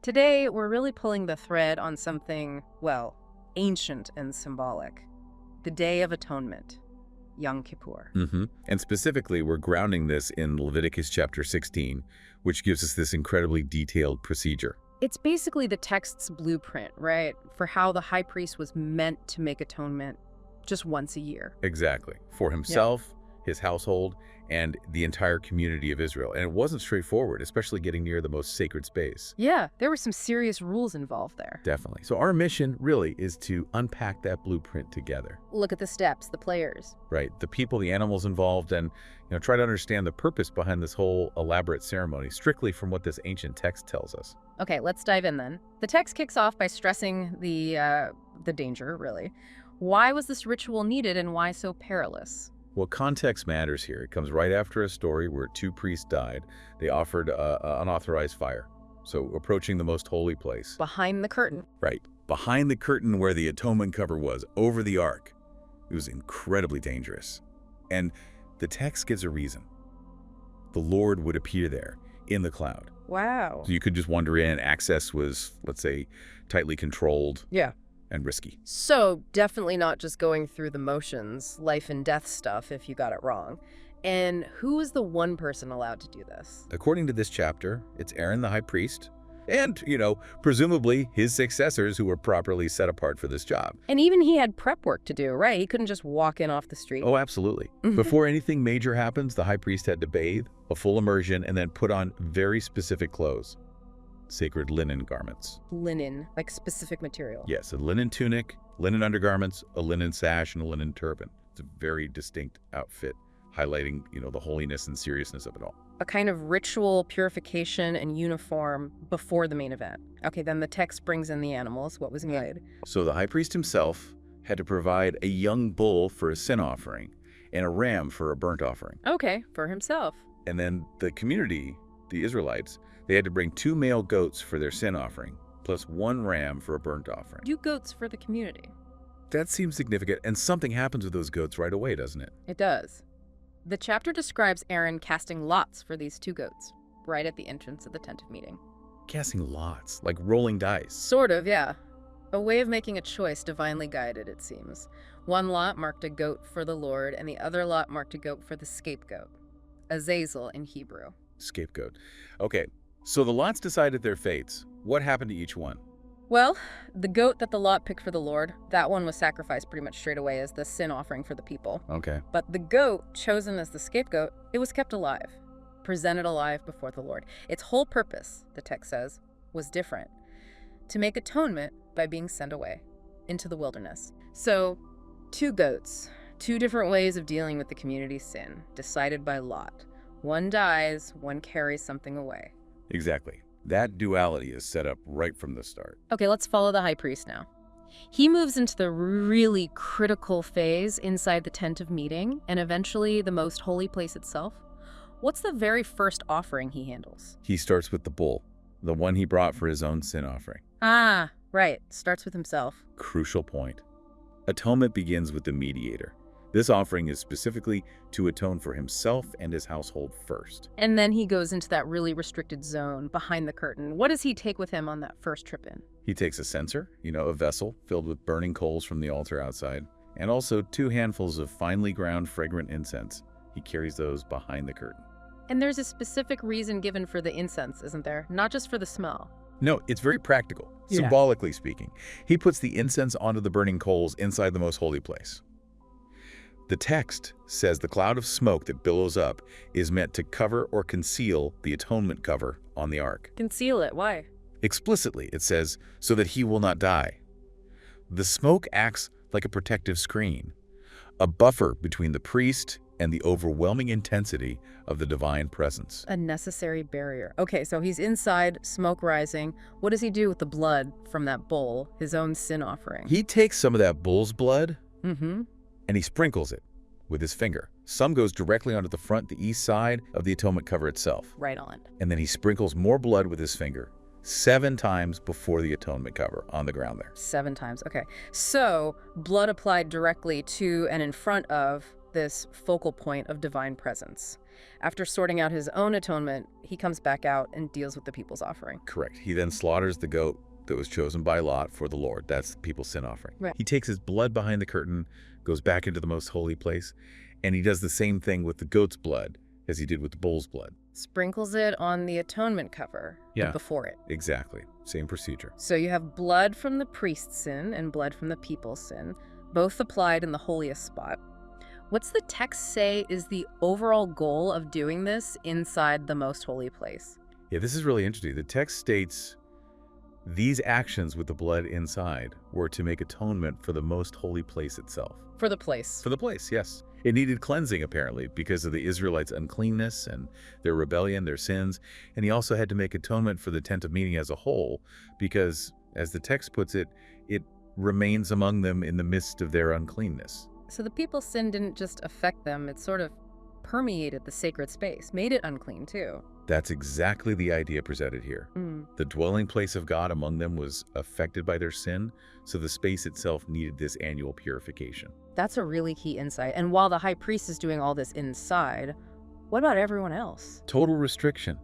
Today, we're really pulling the thread on something, well, ancient and symbolic. The Day of Atonement, Yom Kippur. And specifically, we're grounding this in Leviticus chapter 16, which gives us this incredibly detailed procedure. It's basically the text's blueprint, right, for how the high priest was meant to make atonement just once a year. Exactly. For himself, his household, and the entire community of Israel. And it wasn't straightforward, especially getting near the most sacred space. Yeah, there were some serious rules involved there. Definitely. So our mission really is to unpack that blueprint together. Look at the steps, the players. Right. The people, the animals involved, and try to understand the purpose behind this whole elaborate ceremony, strictly from what this ancient text tells us. Okay, let's dive in then. The text kicks off by stressing the danger, really. Why was this ritual needed and why so perilous? Well, context matters here. It comes right after a story where two priests died. They offered unauthorized fire, so approaching the most holy place. Behind the curtain. Right. Behind the curtain where the atonement cover was, over the ark. It was incredibly dangerous. And the text gives a reason. The Lord would appear there in the cloud. Wow. So you could just wander in. Access was, let's say, tightly controlled. Yeah. And risky. So definitely not just going through the motions, life and death stuff if you got it wrong. And who is the one person allowed to do this? According to this chapter, it's Aaron the high priest and, presumably his successors who were properly set apart for this job. And even he had prep work to do, right? He couldn't just walk in off the street. Oh, absolutely. Before anything major happens, the high priest had to bathe, a full immersion, and then put on very specific clothes. Sacred linen garments. Linen, like specific material. Yes, a linen tunic, linen undergarments, a linen sash, and a linen turban. It's a very distinct outfit, highlighting, the holiness and seriousness of it all. A kind of ritual purification and uniform before the main event. Okay, then the text brings in the animals. What was needed? So the high priest himself had to provide a young bull for a sin offering and a ram for a burnt offering. Okay, for himself. And then the community, the Israelites, they had to bring 2 male goats for their sin offering, plus 1 ram for a burnt offering. 2 goats for the community. That seems significant, and something happens with those goats right away, doesn't it? It does. The chapter describes Aaron casting lots for these 2 goats, right at the entrance of the tent of meeting. Casting lots, like rolling dice. Sort of, yeah. A way of making a choice divinely guided, it seems. One lot marked a goat for the Lord, and the other lot marked a goat for the scapegoat. Azazel in Hebrew. Scapegoat. Okay. So the lots decided their fates. What happened to each one? Well, the goat that the lot picked for the Lord, that one was sacrificed pretty much straight away as the sin offering for the people. Okay. But the goat chosen as the scapegoat, it was kept alive, presented alive before the Lord. Its whole purpose, the text says, was different: to make atonement by being sent away into the wilderness. So, 2 goats, 2 different ways of dealing with the community's sin, decided by lot. One dies, one carries something away. Exactly. That duality is set up right from the start. Okay, let's follow the high priest now. He moves into the really critical phase inside the tent of meeting and eventually the most holy place itself. What's the very first offering he handles? He starts with the bull, the one he brought for his own sin offering. Ah, right. Starts with himself. Crucial point. Atonement begins with the mediator. This offering is specifically to atone for himself and his household first. And then he goes into that really restricted zone behind the curtain. What does he take with him on that first trip in? He takes a censer, a vessel filled with burning coals from the altar outside, and also 2 handfuls of finely ground fragrant incense. He carries those behind the curtain. And there's a specific reason given for the incense, isn't there? Not just for the smell. No, it's very practical, symbolically speaking. He puts the incense onto the burning coals inside the most holy place. The text says the cloud of smoke that billows up is meant to cover or conceal the atonement cover on the ark. Conceal it. Why? Explicitly, it says, so that he will not die. The smoke acts like a protective screen, a buffer between the priest and the overwhelming intensity of the divine presence. A necessary barrier. Okay, so he's inside, smoke rising. What does he do with the blood from that bull, his own sin offering? He takes some of that bull's blood and he sprinkles it with his finger. Some goes directly onto the front, the east side of the atonement cover itself. Right on. And then he sprinkles more blood with his finger 7 times before the atonement cover on the ground there. 7 times, okay. So, blood applied directly to and in front of this focal point of divine presence. After sorting out his own atonement, he comes back out and deals with the people's offering. Correct. He then slaughters the goat that was chosen by Lot for the Lord. That's the people's sin offering. Right. He takes his blood behind the curtain, goes back into the most holy place, and he does the same thing with the goat's blood as he did with the bull's blood. Sprinkles it on the atonement cover, but before it. Exactly. Same procedure. So you have blood from the priest's sin and blood from the people's sin, both applied in the holiest spot. What's the text say is the overall goal of doing this inside the most holy place? Yeah, this is really interesting. The text states these actions with the blood inside were to make atonement for the most holy place itself. For the place. For the place, yes. It needed cleansing, apparently, because of the Israelites' uncleanness and their rebellion, their sins. And he also had to make atonement for the tent of meeting as a whole, because, as the text puts it, it remains among them in the midst of their uncleanness. So the people's sin didn't just affect them, it sort of permeated the sacred space, made it unclean too. That's exactly the idea presented here. The dwelling place of God among them was affected by their sin, so the space itself needed this annual purification. That's a really key insight. And while the high priest is doing all this inside, what about everyone else? Total restriction.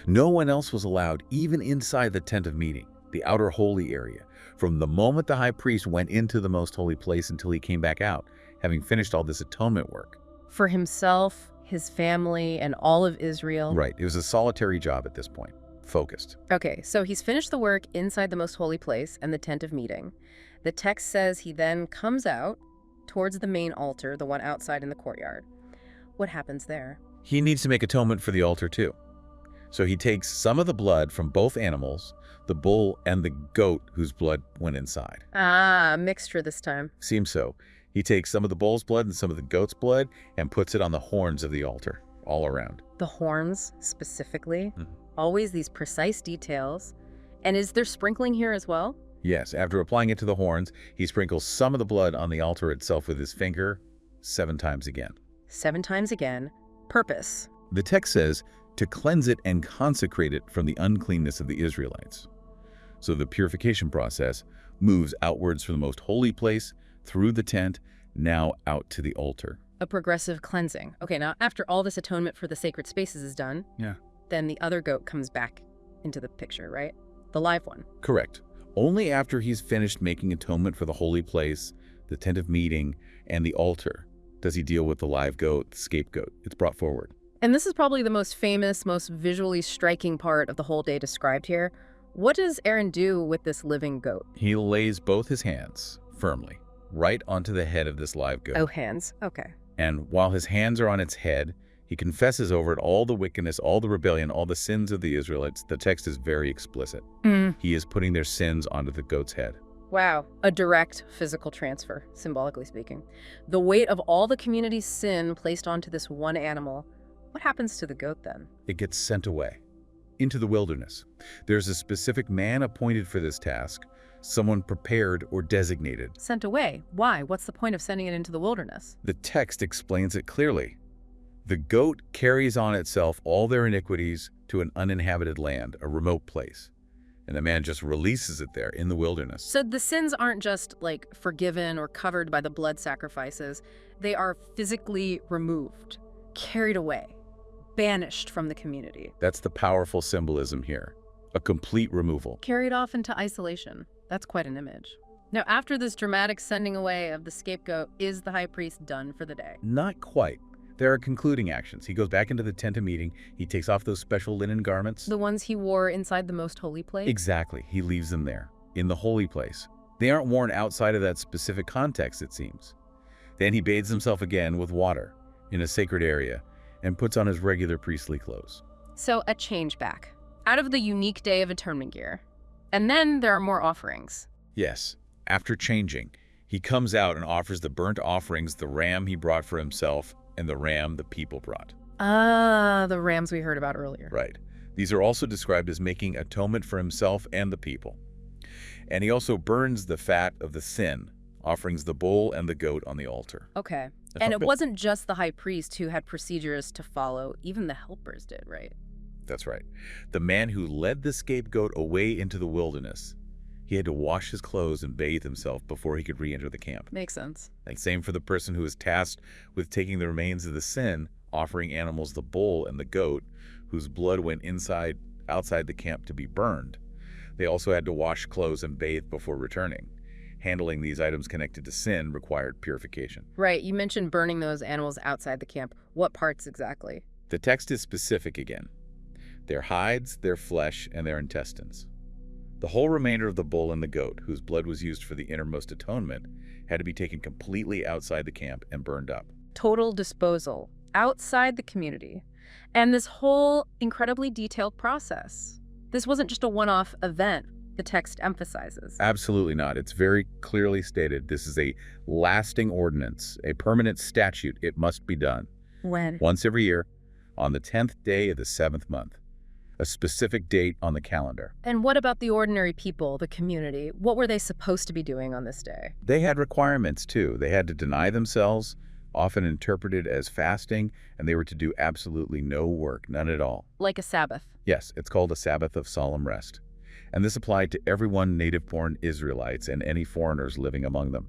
No one else was allowed, even inside the tent of meeting, the outer holy area, from the moment the high priest went into the most holy place until he came back out, having finished all this atonement work. For himself, his family, and all of Israel. Right. It was a solitary job at this point. Focused. Okay, so he's finished the work inside the most holy place and the tent of meeting. The text says he then comes out towards the main altar, the one outside in the courtyard. What happens there? He needs to make atonement for the altar too. So he takes some of the blood from both animals, the bull and the goat whose blood went inside. Ah, mixture this time. Seems so. He takes some of the bull's blood and some of the goat's blood and puts it on the horns of the altar, all around. The horns, specifically. Always these precise details. And is there sprinkling here as well? Yes, after applying it to the horns, he sprinkles some of the blood on the altar itself with his finger 7 times again. 7 times again. Purpose. The text says to cleanse it and consecrate it from the uncleanness of the Israelites. So the purification process moves outwards from the most holy place, through the tent, now out to the altar. A progressive cleansing. Okay, now after all this atonement for the sacred spaces is done, then the other goat comes back into the picture, right? The live one. Correct. Only after he's finished making atonement for the holy place, the tent of meeting, and the altar does he deal with the live goat, the scapegoat. It's brought forward. And this is probably the most famous, most visually striking part of the whole day described here. What does Aaron do with this living goat? He lays both his hands firmly right onto the head of this live goat. Oh, hands. Okay. And while his hands are on its head, he confesses over it all the wickedness, all the rebellion, all the sins of the Israelites. The text is very explicit. He is putting their sins onto the goat's head. Wow. A direct physical transfer, symbolically speaking. The weight of all the community's sin placed onto this one animal. What happens to the goat then? It gets sent away into the wilderness. There's a specific man appointed for this task, someone prepared or designated. Sent away? Why? What's the point of sending it into the wilderness? The text explains it clearly. The goat carries on itself all their iniquities to an uninhabited land, a remote place. And the man just releases it there in the wilderness. So the sins aren't just like forgiven or covered by the blood sacrifices. They are physically removed, carried away, banished from the community. That's the powerful symbolism here. A complete removal. Carried off into isolation. That's quite an image. Now, after this dramatic sending away of the scapegoat, is the high priest done for the day? Not quite. There are concluding actions. He goes back into the tent of meeting. He takes off those special linen garments. The ones he wore inside the most holy place? Exactly. He leaves them there, in the holy place. They aren't worn outside of that specific context, it seems. Then he bathes himself again with water in a sacred area and puts on his regular priestly clothes. So a change back, out of the unique Day of Atonement gear. And then there are more offerings. Yes. After changing, he comes out and offers the burnt offerings, the ram he brought for himself, and the ram the people brought. Ah, the rams we heard about earlier. Right. These are also described as making atonement for himself and the people. And he also burns the fat of the sin, offerings the bull and the goat on the altar. Okay. And it wasn't just the high priest who had procedures to follow. Even the helpers did, right? That's right. The man who led the scapegoat away into the wilderness, he had to wash his clothes and bathe himself before he could re-enter the camp. Makes sense. And same for the person who was tasked with taking the remains of the sin offering animals the bull and the goat, whose blood went outside the camp to be burned. They also had to wash clothes and bathe before returning. Handling these items connected to sin required purification. Right, you mentioned burning those animals outside the camp. What parts exactly? The text is specific again. Their hides, their flesh, and their intestines. The whole remainder of the bull and the goat, whose blood was used for the innermost atonement, had to be taken completely outside the camp and burned up. Total disposal, outside the community. And this whole incredibly detailed process. This wasn't just a one-off event, the text emphasizes. Absolutely not. It's very clearly stated this is a lasting ordinance, a permanent statute. It must be done. When? Once every year, on the 10th day of the 7th month. A specific date on the calendar. And what about the ordinary people, the community? What were they supposed to be doing on this day? They had requirements too. They had to deny themselves, often interpreted as fasting, and they were to do absolutely no work, none at all. Like a Sabbath. Yes, it's called a Sabbath of solemn rest. And this applied to everyone native-born Israelites and any foreigners living among them.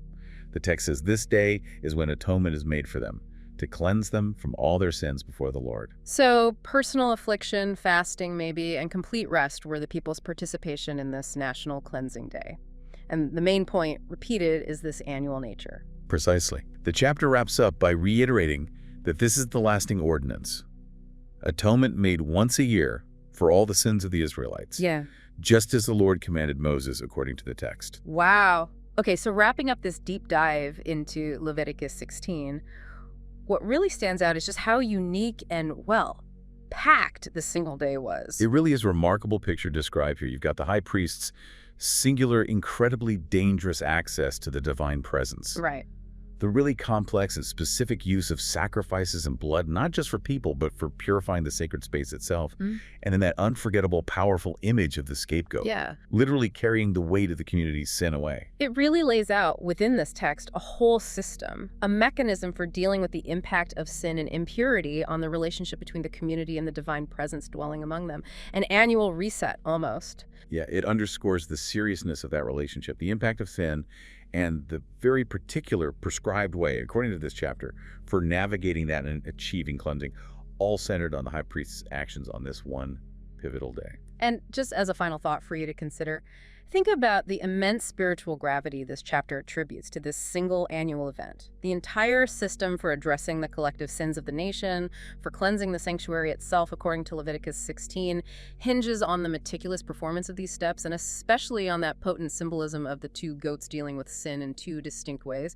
The text says this day is when atonement is made for them, to cleanse them from all their sins before the Lord. So personal affliction, fasting maybe, and complete rest were the people's participation in this national cleansing day. And the main point, repeated, is this annual nature. Precisely. The chapter wraps up by reiterating that this is the lasting ordinance. Atonement made once a year for all the sins of the Israelites. Yeah. Just as the Lord commanded Moses according to the text. Wow. Okay, so wrapping up this deep dive into Leviticus 16, what really stands out is just how unique and, well, packed the single day was. It really is a remarkable picture described here. You've got the high priest's singular, incredibly dangerous access to the divine presence. Right. The really complex and specific use of sacrifices and blood, not just for people, but for purifying the sacred space itself. And then that unforgettable, powerful image of the scapegoat. Yeah. Literally carrying the weight of the community's sin away. It really lays out within this text a whole system, a mechanism for dealing with the impact of sin and impurity on the relationship between the community and the divine presence dwelling among them. An annual reset, almost. Yeah, it underscores the seriousness of that relationship, the impact of sin, and the very particular prescribed way, according to this chapter, for navigating that and achieving cleansing, all centered on the high priest's actions on this one pivotal day. And just as a final thought for you to consider, think about the immense spiritual gravity this chapter attributes to this single annual event. The entire system for addressing the collective sins of the nation, for cleansing the sanctuary itself, according to Leviticus 16, hinges on the meticulous performance of these steps, and especially on that potent symbolism of the two goats dealing with sin in two distinct ways.